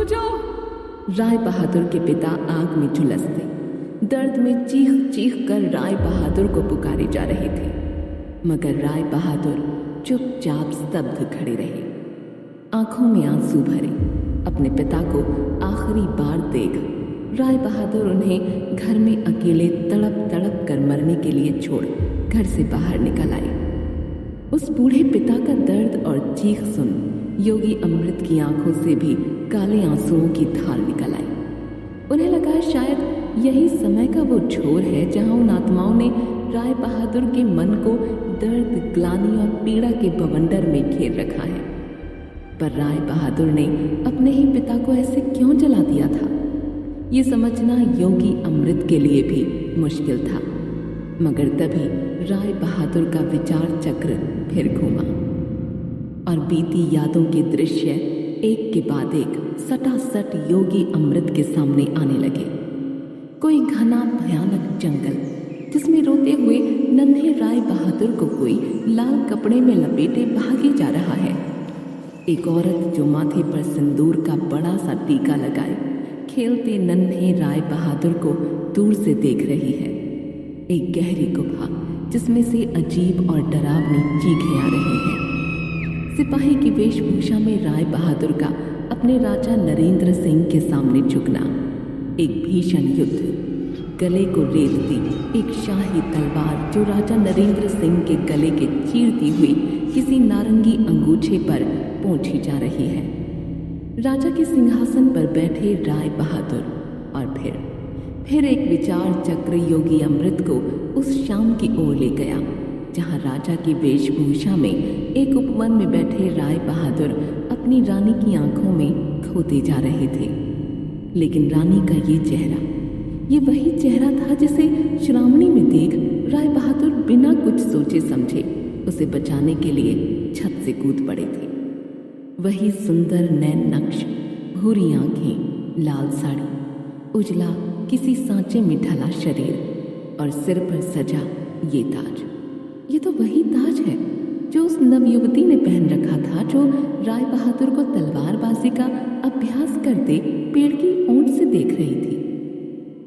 बचाओ। राय बहादुर के पिता आग में झुलसते, दर्द में चीख चीख कर राय बहादुर को पुकारे जा रहे थे, मगर राय बहादुर चुपचाप स्तब्ध खड़े रहे, आंखों में आंसू भरे। अपने पिता को आखिरी बार देख राय बहादुर उन्हें घर में अकेले तड़प तड़प कर मरने के लिए छोड़ घर से बाहर निकल आए। उस बूढ़े पिता का दर्द और चीख सुन योगी अमृत की आंखों से भी काले आंसुओं की धार निकल आई। उन्हें लगा शायद यही समय का वो छोर है जहां उन आत्माओं ने राय बहादुर के मन को दर्द, ग्लानि और पीड़ा के बवंडर में घेर रखा है। पर राय बहादुर ने अपने ही पिता को ऐसे क्यों जला दिया था, ये समझना योगी अमृत के लिए भी मुश्किल था। मगर तभी राय बहादुर का विचार चक्र फिर घूमा और बीती यादों के दृश्य एक के बाद एक सटासट योगी अमृत के सामने आने लगे। कोई घना भयानक जंगल जिसमें रोते हुए नन्हे राय बहादुर को कोई लाल कपड़े में लपेटे भागे जा रहा है। एक औरत जो माथे पर सिंदूर का बड़ा सा टीका लगाए खेलते नन्हे राय बहादुर को दूर से देख रही है। एक गहरी गुफा जिसमें से अजीब और डरावनी चीखें आ रही हैं। सिपाही की वेशभूषा में राय बहादुर का अपने राजा नरेंद्र सिंह के सामने झुकना, एक भीषण युद्ध, गले को रेतती एक शाही तलवार जो राजा नरेंद्र सिंह के गले के चीरती हुई किसी नारंगी अंगूछे पर पहुंची जा रही है। राजा के सिंहासन पर बैठे राय बहादुर और फिर एक विचार चक्र योगी अमृत को उस शाम की ओर ले गया जहां राजा की वेशभूषा में एक उपवन में बैठे राय बहादुर अपनी रानी की आंखों में खोते जा रहे थे। लेकिन रानी का ये चेहरा, ये वही चेहरा था जिसे श्रावणी में देख राय बहादुर बिना कुछ सोचे समझे उसे बचाने के लिए छत से कूद पड़े थे। वही सुंदर नैन नक्श, भूरी आंखें, लाल साड़ी, उजला किसी सांचे में ढला शरीर और सिर पर सजा ये ताज, ये तो वही ताज है जो उस नवयुवती ने पहन रखा था जो राय बहादुर को तलवारबाजी का अभ्यास करते पेड़ की ओट से देख रही थी।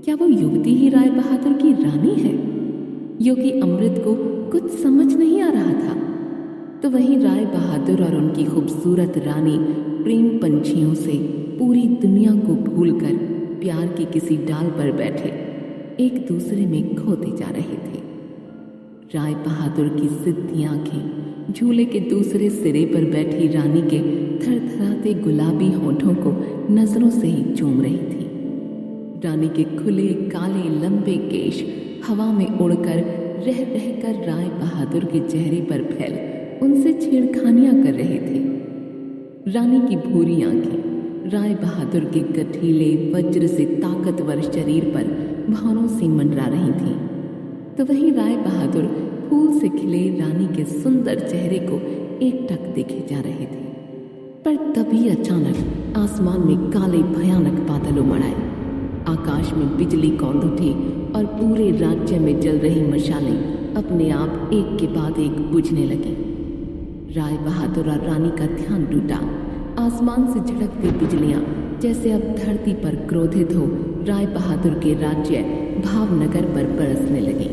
क्या वो युवती ही राय बहादुर की रानी है? योगी अमृत को कुछ समझ नहीं आ रहा था। तो वहीं राय बहादुर और उनकी खूबसूरत रानी प्रेम पंछियों से पूरी दुनिया को भूलकर प्यार की किसी डाल पर बैठे एक दूसरे में खोते जा रहे थे। राय बहादुर की सिद्धि आंखें झूले के दूसरे सिरे पर बैठी रानी के थरथराते गुलाबी होठों को नजरों से ही चूम रही थी। रानी के खुले काले लंबे केश हवा में उड़कर रह रहकर राय बहादुर के चेहरे पर फैल उनसे छेड़खानियां कर रहे थे। रानी की भूरी आंखें राय बहादुर के गठीले वज्र से ताकतवर शरीर पर भावों से मंडरा रही थीं। तो वहीं राय बहादुर फूल से खिले रानी के सुंदर चेहरे को एकटक देखे जा रहे थे। पर तभी अचानक आसमान में काले भयानक बादल उमड़ आए। आकाश में बिजली कौंध उठी और पूरे राज्य में जल रही मशालें अपने आप एक के बाद एक बुझने लगी। राय बहादुर और रानी का ध्यान टूटा। आसमान से झड़कती बिजलियां जैसे अब धरती पर क्रोधित हो राय बहादुर के राज्य भावनगर पर बरसने लगी।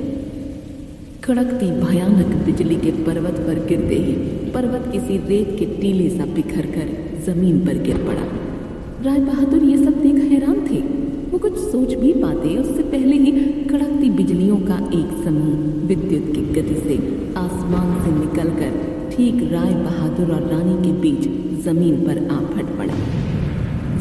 कड़कती भयानक बिजली के पर्वत पर गिरते ही पर्वत किसी रेत के टीले सा बिखर कर जमीन पर गिर पड़ा। राय बहादुर ये सब देख हैरान थे। वो कुछ सोच भी पाते उससे पहले ही कड़कती बिजलियों का एक समूह विद्युत की गति से आसमान से निकलकर ठीक राय बहादुर और रानी के बीच जमीन पर आ फट पड़ा।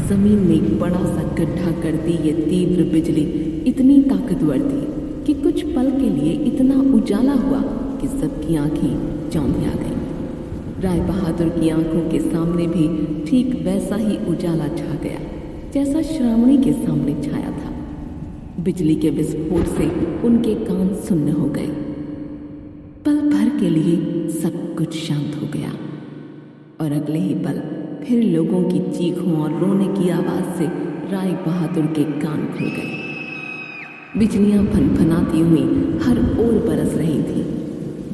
जमीन में एक बड़ा सा गड्ढा करती ये तीव्र बिजली इतनी ताकतवर थी कि कुछ पल के लिए इतना उजाला हुआ कि सबकी आंखें चौंधिया गईं। राय बहादुर की आंखों के सामने भी ठीक वैसा ही उजाला छा गया जैसा श्रावणी के सामने छाया था। बिजली के विस्फोट से उनके कान सुन्न हो गए। पल भर के लिए सब कुछ शांत हो गया और अगले ही पल फिर लोगों की चीखों और रोने की आवाज से राय बहादुर के कान खुल गए। बिजलियां फनफनाती हुई हर ओर बरस रही थी।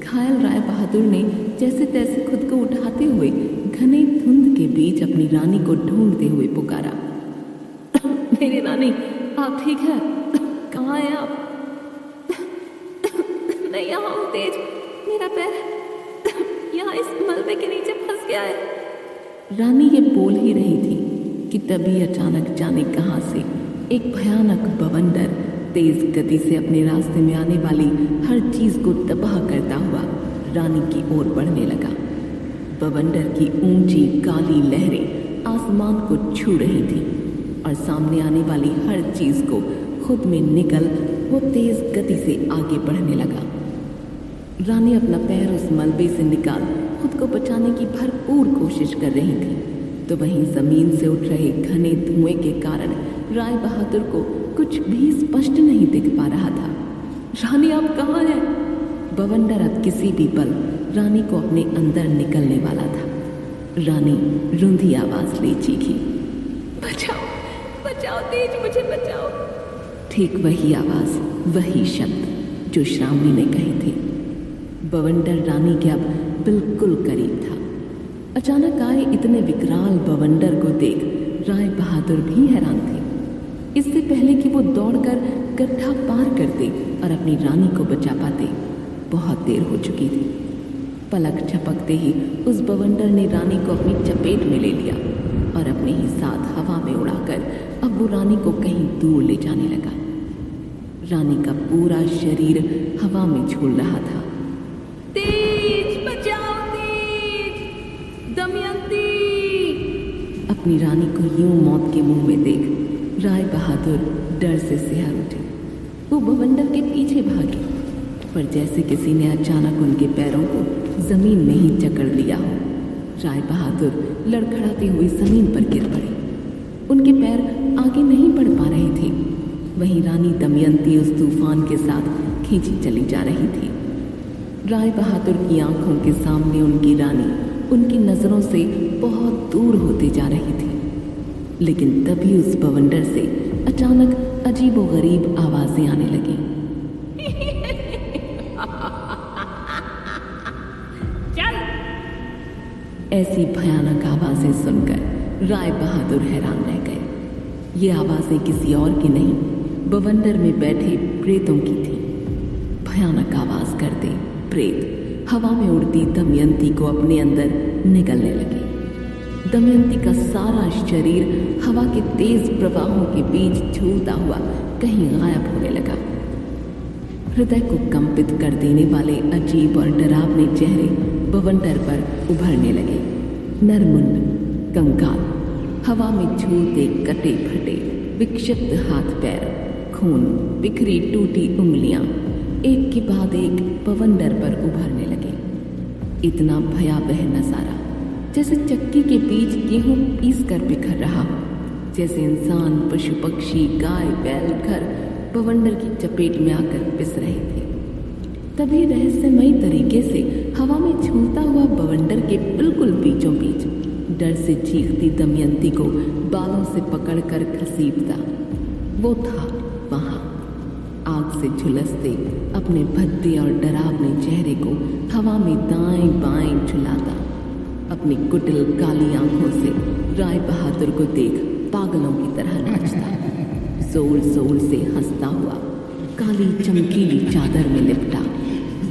घायल राय बहादुर ने जैसे तैसे खुद को उठाते हुए घने धुंध के बीच अपनी रानी को ढूंढते हुए पुकारा, मेरी रानी, आप ठीक है? कहाँ हैं आप? मैं यहाँ हूँ तेज, मेरा पैर यहाँ इस मलबे के नीचे फंस गया है। रानी ये बोल ही रही थी कि तभी अचानक जाने कहाँ से एक भयानक बवंडर तेज गति से अपने रास्ते में आने वाली हर चीज को तबाह करता हुआ रानी की ओर बढ़ने लगा। बवंडर की ऊंची काली लहरें आसमान को छू रही थी और सामने आने वाली हर चीज को खुद में निकल वो तेज गति से आगे बढ़ने लगा। रानी अपना पैर उस मलबे से निकाल खुद को बचाने की भरपूर कोशिश कर रही थी, तो वहीं जमीन से उठ रहे घने धुएं के कारण राय बहादुर को कुछ भी स्पष्ट नहीं दिख पा रहा था। रानी, आप कहाँ हैं? बवंडर अब किसी भी पल रानी को अपने अंदर निकलने वाला था। रानी रुंधी आवाज ले चीखी, बचाओ बचाओ तेज, मुझे बचाओ। ठीक वही आवाज, वही शब्द जो श्रावणी ने कहे थे। बवंडर रानी के अब बिल्कुल करीब था। अचानक आए इतने विकराल बवंडर को देख राय बहादुर भी हैरान थे। इससे पहले कि वो दौड़कर गड्ढा पार करते और अपनी रानी को बचा पाते, बहुत देर हो चुकी थी। पलक झपकते ही उस बवंडर ने रानी को अपनी चपेट में ले लिया और अपने ही साथ हवा में उड़ाकर अब वो रानी को कहीं दूर ले जाने लगा। रानी का पूरा शरीर हवा में झूल रहा था। तेज, बचाओ तेज, दमयंती! अपनी रानी को यूं मौत के मुंह में देख राय बहादुर डर से सिहर उठे। वो बवंडर के पीछे भागे, पर जैसे किसी ने अचानक उनके पैरों को जमीन में ही जकड़ लिया हो, राय बहादुर लड़खड़ाते हुए जमीन पर गिर पड़े। उनके पैर आगे नहीं बढ़ पा रहे थे। वहीं रानी दमयंती उस तूफान के साथ खींची चली जा रही थी। राय बहादुर की आंखों के सामने उनकी रानी उनकी नजरों से बहुत दूर होती जा रही थी। लेकिन तभी उस बवंडर से अचानक अजीबोगरीब आवाजें आने लगी। चल! ऐसी भयानक आवाजें सुनकर राय बहादुर हैरान रह गए। ये आवाजें किसी और की नहीं, बवंडर में बैठे प्रेतों की थी। भयानक आवाज करते प्रेत हवा में उड़ती दमयंती को अपने अंदर निगलने लगे। दमयंती का सारा शरीर हवा के तेज प्रवाहों के बीच झूलता हुआ कहीं गायब होने लगा। हृदय को कंपित कर देने वाले अजीब और डरावने चेहरे बवंडर पर उभरने लगे। नरमुंड, कंकाल, हवा में झूलते कटे फटे विक्षिप्त हाथ पैर, खून, बिखरी टूटी उंगलियां एक के बाद एक बवंडर पर उभरने लगे। इतना भयावह नजारा जैसे चक्की के बीच गेहूं पीस कर बिखर रहा हो, जैसे इंसान, पशु पक्षी, गाय बैल घर बवंडर की चपेट में आकर पिस रहे थे। तभी रहस्यमयी तरीके से हवा में झूलता हुआ बवंडर के बिल्कुल बीचों बीच डर से चीखती दमयंती को बालों से पकड़कर घसीटता वो था वहां, आग से झुलसते अपने भद्दे और डरावने चेहरे को हवा में दाएं बाएं झुलाता, अपनी कुटिल काली आंखों से राय बहादुर को देख पागलों की तरह नाचता, जोर जोर से हंसता हुआ काली चमकीली चादर में लिपटा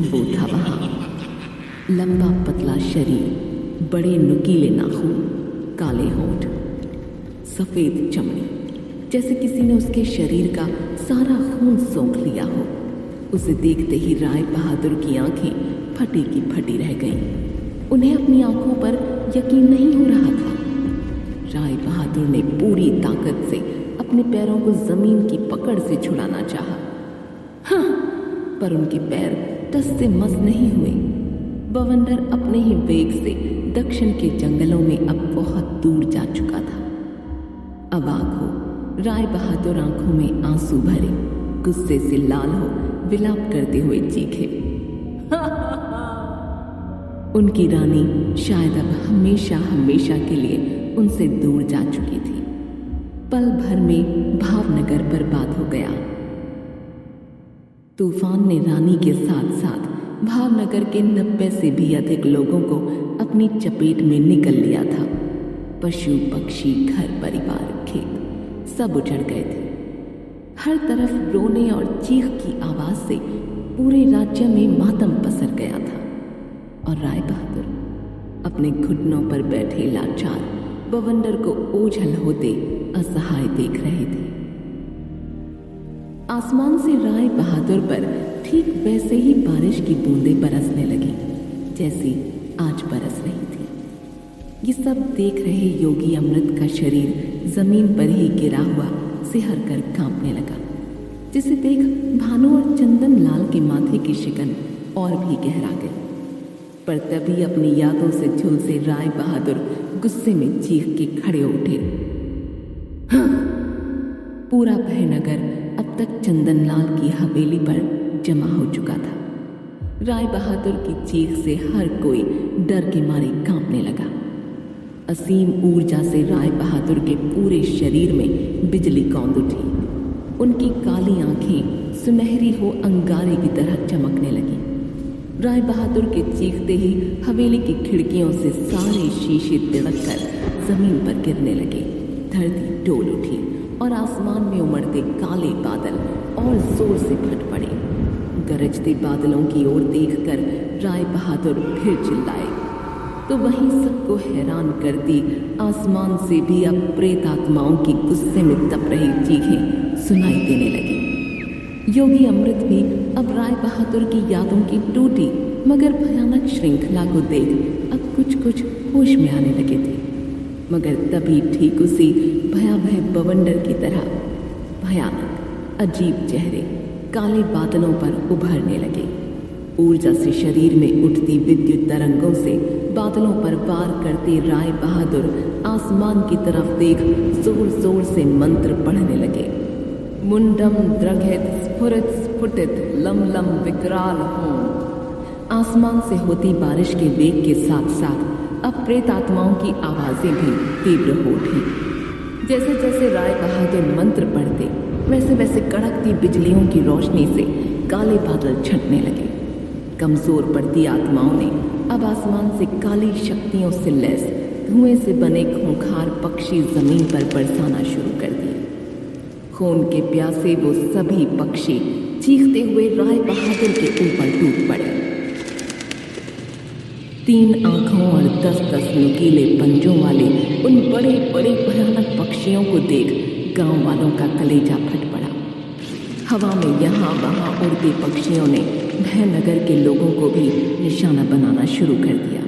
वो था वहां। लंबा पतला शरीर, बड़े नुकीले नाखून, काले होंठ, सफेद चमड़ी, जैसे किसी ने उसके शरीर का सारा खून सोख लिया हो। उसे देखते ही राय बहादुर की आंखें फटी की फटी रह गईं। उन्हें अपनी आंखों पर यकीन नहीं हो रहा था। राय बहादुर ने पूरी ताकत से अपने पैरों को जमीन की पकड़ से छुड़ाना चाहा, हाँ, पर उनके पैर टस से मस नहीं हुए। बवंडर अपने ही वेग से दक्षिण के जंगलों में अब बहुत दूर जा चुका था। अवाक हो राय बहादुर आंखों में आंसू भरे, गुस्से से लाल हो विलाप करते हुए चीखे। उनकी रानी शायद अब हमेशा हमेशा के लिए उनसे दूर जा चुकी थी। पल भर में भावनगर बर्बाद हो गया। तूफान ने रानी के साथ साथ भावनगर के 90 से भी अधिक लोगों को अपनी चपेट में निगल लिया था। पशु पक्षी, घर परिवार, खेत सब उजड़ गए थे। हर तरफ रोने और चीख की आवाज से पूरे राज्य में मातम पसर गया था और राय बहादुर अपने घुटनों पर बैठे लाचार बवंडर को ओझल होते असहाय देख रहे थे। आसमान से राय बहादुर पर ठीक वैसे ही बारिश की बूंदें बरसने लगी जैसी आज बरस रही थी। ये सब देख रहे योगी अमृत का शरीर जमीन पर ही गिरा हुआ सिहर कर कांपने लगा, जिसे देख भानु और चंदन लाल के माथे की शिकन और भी गहरा गई। पर तभी अपनी यादों से झुलसे राय बहादुर गुस्से में चीख के खड़े उठे। हाँ! पूरा भयनगर अब तक चंदन लाल की हवेली पर जमा हो चुका था। राय बहादुर की चीख से हर कोई डर के मारे कांपने लगा। असीम ऊर्जा से राय बहादुर के पूरे शरीर में बिजली कौंध उठी। उनकी काली आंखें सुनहरी हो अंगारे की तरह चमकने लगी। राय बहादुर के चीखते ही हवेली की खिड़कियों से सारे शीशे तिड़क कर जमीन पर गिरने लगे। धरती डोल उठी और आसमान में उमड़ते काले बादल और जोर से फट पड़े। गरजते बादलों की ओर देखकर राय बहादुर फिर चिल्लाए तो वहीं सबको हैरान करती आसमान से भी अब प्रेत आत्माओं की गुस्से में तप रही चीखें सुनाई देने लगी। योगी अमृत भी अब राय बहादुर की यादों की टूटी मगर भयानक श्रृंखला को देख अब कुछ होश में आने लगे थे। मगर तभी ठीक उसी भयावह बवंडर की तरह भयानक अजीब चेहरे काले बादलों पर उभरने लगे। ऊर्जा से शरीर में उठती विद्युत तरंगों से बादलों पर वार करते राय बहादुर आसमान की तरफ देख जोर जोर से मंत्र पढ़ने लगे। मुंडम द्रघित स्फुरित स्फुटित लम लम विकराल होम। आसमान से होती बारिश के वेग के साथ साथ अब प्रेत आत्माओं की आवाजें भी तीव्र हो उठी। जैसे जैसे राय बहादुर मंत्र पढ़ते वैसे वैसे कड़कती बिजलियों की रोशनी से काले बादल छंटने लगे। कमजोर पड़ती आत्माओं ने अब आसमान से काली शक्तियों से लैस धुएं से बने खूंखार पक्षी जमीन पर बरसाना शुरू कर दिए। खून के प्यासे वो सभी पक्षी चीखते हुए राय बहादुर के ऊपर टूट पड़े। 3 आंखों और 10-10 नुकीले पंजों वाले उन बड़े बड़े भयानक पक्षियों को देख गांव वालों का कलेजा फट पड़ा। हवा में यहाँ वहाँ उड़ते पक्षियों ने भयनगर के लोगों को भी निशाना बनाना शुरू कर दिया।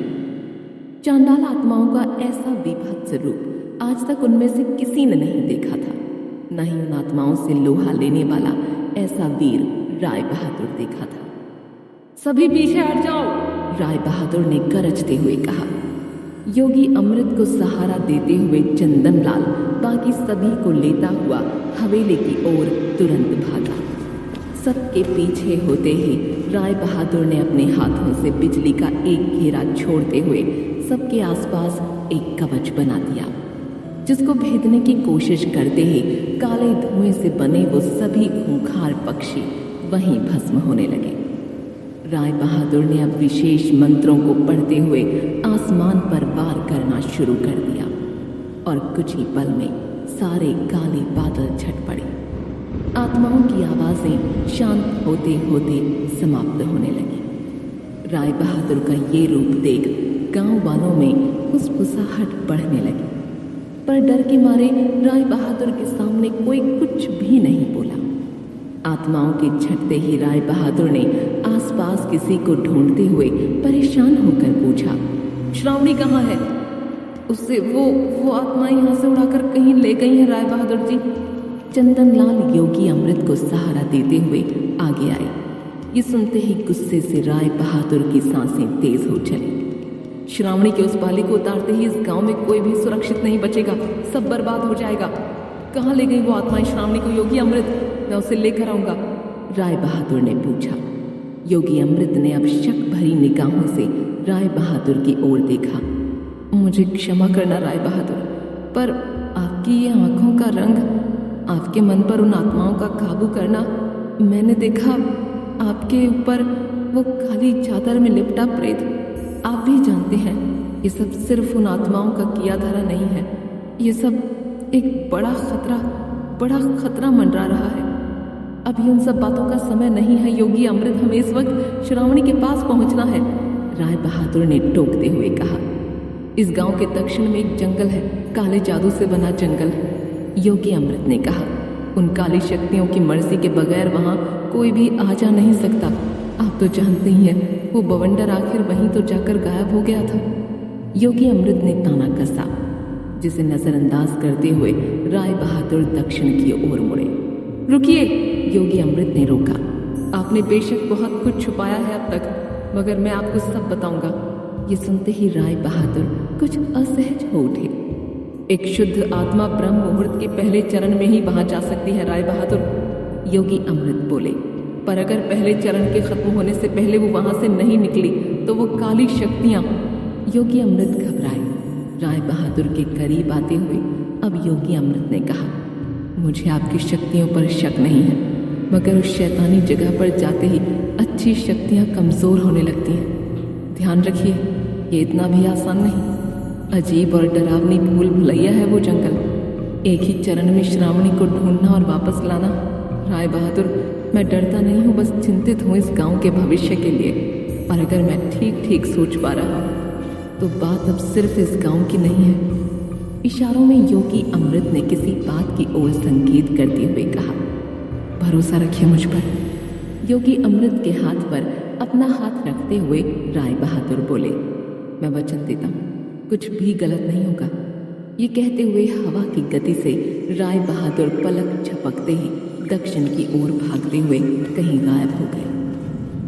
चांडाल आत्माओं का ऐसा विभत्स रूप आज तक उनमें से किसी ने नहीं देखा था। न ही उन आत्माओं से लोहा लेने वाला ऐसा वीर राय बहादुर देखा था। सभी पीछे हट जाओ, राय बहादुर ने गरजते हुए कहा। योगी अमृत को सहारा देते हुए चंदन लाल बाकी सभी को लेता हुआ हवेली की ओर तुरंत भागा। सबके पीछे होते ही राय बहादुर ने अपने हाथों से बिजली का एक घेरा छोड़ते हुए सबके आसपास एक कवच बना दिया, जिसको भेदने की कोशिश करते ही काले धुएं से बने वो सभी खूंखार पक्षी वहीं भस्म होने लगे। राय बहादुर ने अब विशेष मंत्रों को पढ़ते हुए आसमान पर वार करना शुरू कर दिया और कुछ ही पल में सारे काले बादल छट पड़े। आत्माओं की आवाजें शांत होते होते समाप्त होने लगी। राय बहादुर का ये रूप देख गांव वालों में फुसफुसाहट बढ़ने लगी, पर डर के मारे राय बहादुर के सामने कोई कुछ भी नहीं बोला। आत्माओं के छटते ही राय बहादुर ने आसपास किसी को ढूंढते हुए परेशान होकर पूछा, श्रावणी कहाँ है? उससे वो आत्मा यहाँ से उड़ाकर कहीं ले गई है राय बहादुर जी। चंदन लाल योगी अमृत को सहारा देते हुए आगे आए। ये सुनते ही गुस्से से राय बहादुर की सांसें तेज हो चली। श्रावणी के उस बाली को उतारते ही इस गांव में कोई भी सुरक्षित नहीं बचेगा, सब बर्बाद हो जाएगा। कहाँ ले गई वो आत्माएं श्रावणी को? योगी अमृत, मैं उसे लेकर आऊंगा, राय बहादुर ने पूछा। योगी अमृत ने अब शक भरी निगाहों से राय बहादुर की ओर देखा। मुझे क्षमा करना राय बहादुर, पर आपकी ये आंखों का रंग, आपके मन पर उन आत्माओं का काबू करना, मैंने देखा आपके ऊपर वो काली चादर में लिपटा प्रेत। आप भी जानते हैं ये सब सिर्फ उन आत्माओं का किया धरा नहीं है, ये सब एक बड़ा खतरा बड़ा खतरा मंडरा रहा है। अभी उन सब बातों का समय नहीं है योगी अमृत, हमें इस वक्त श्रावणी के पास पहुंचना है, राय बहादुर ने टोकते हुए कहा। इस गांव के दक्षिण में एक जंगल है, काले जादू से बना जंगल है, योगी अमृत ने कहा। उन काली शक्तियों की मर्जी के बगैर वहां कोई भी आ जा नहीं सकता। आप तो जानते ही हैं, वो बवंडर आखिर वहीं तो जाकर गायब हो गया था। योगी अमृत ने ताना कसा, जिसे नजरअंदाज करते हुए राय बहादुर दक्षिण की ओर मुड़े। रुकिए, योगी अमृत ने रोका। आपने बेशक बहुत कुछ छुपाया है अब तक, मगर मैं आपको सब बताऊंगा। ये सुनते ही राय बहादुर कुछ असहज हो उठे। एक शुद्ध आत्मा ब्रह्म मुहूर्त के पहले चरण में ही वहां जा सकती है राय बहादुर, योगी अमृत बोले। पर अगर पहले चरण के खत्म होने से पहले वो वहां से नहीं निकली तो वो काली शक्तियां। योगी अमृत घबराए। राय बहादुर के करीब आते हुए अब योगी अमृत ने कहा, मुझे आपकी शक्तियों पर शक नहीं है, मगर उस शैतानी जगह पर जाते ही अच्छी शक्तियां कमजोर होने लगती हैं। ध्यान रखिए, ये इतना भी आसान नहीं। अजीब और डरावनी भूल भुलैया है वो जंगल। एक ही चरण में श्रावणी को ढूंढना और वापस लाना। राय बहादुर, मैं डरता नहीं हूँ, बस चिंतित हूँ इस गांव के भविष्य के लिए। और अगर मैं ठीक ठीक सोच पा रहा हूँ तो बात अब सिर्फ इस गांव की नहीं है। इशारों में योगी अमृत ने किसी बात की ओर संकेत करते हुए कहा। भरोसा रखिए मुझ पर, योगी अमृत के हाथ पर अपना हाथ रखते हुए राय बहादुर बोले। मैं वचन देता हूँ, कुछ भी गलत नहीं होगा। ये कहते हुए हवा की गति से राय बहादुर पलक झपकते ही दक्षिण की ओर भागते हुए कहीं गायब हो गए।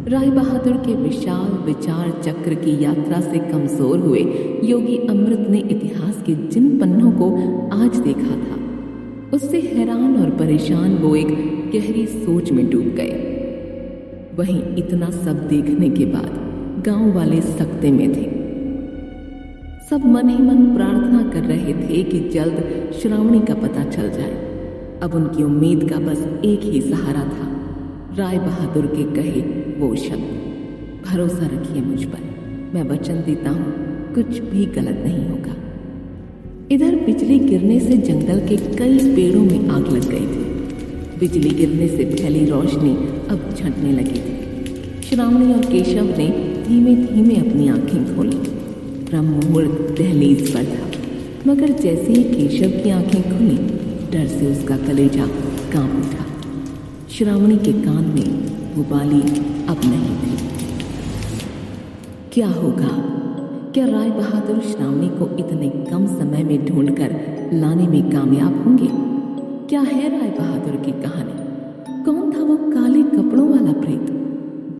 राय बहादुर के विशाल विचार चक्र की यात्रा से कमजोर हुए योगी अमृत ने इतिहास के जिन पन्नों को आज देखा था, उससे हैरान और परेशान वो एक गहरी सोच में डूब गए। वहीं इतना सब देखने के बाद गांव वाले सकते में थे। सब मन ही मन प्रार्थना कर रहे थे कि जल्द श्रावणी का पता चल जाए। अब उनकी उम्मीद का बस एक ही सहारा था, राय बहादुर के कहे वो शब्द, भरोसा रखिए मुझ पर, मैं वचन देता हूँ कुछ भी गलत नहीं होगा। इधर बिजली गिरने से जंगल के कई पेड़ों में आग लग गई थी। बिजली गिरने से फैली रोशनी अब छंटने लगी थी। श्रावणी और केशव ने धीमे धीमे अपनी आंखें खोली। ब्रह्म मुहूर्त दहलीज पर था, मगर जैसे ही केशव की आंखें खुली, डर से उसका कलेजा कांप उठा। श्रावणी के कान में वो बाली अब नहीं थी। क्या होगा? क्या राय बहादुर श्रावणी को इतने कम समय में ढूंढकर लाने में कामयाब होंगे? क्या है राय बहादुर की कहानी? कौन था वो काले कपड़ों वाला प्रेत?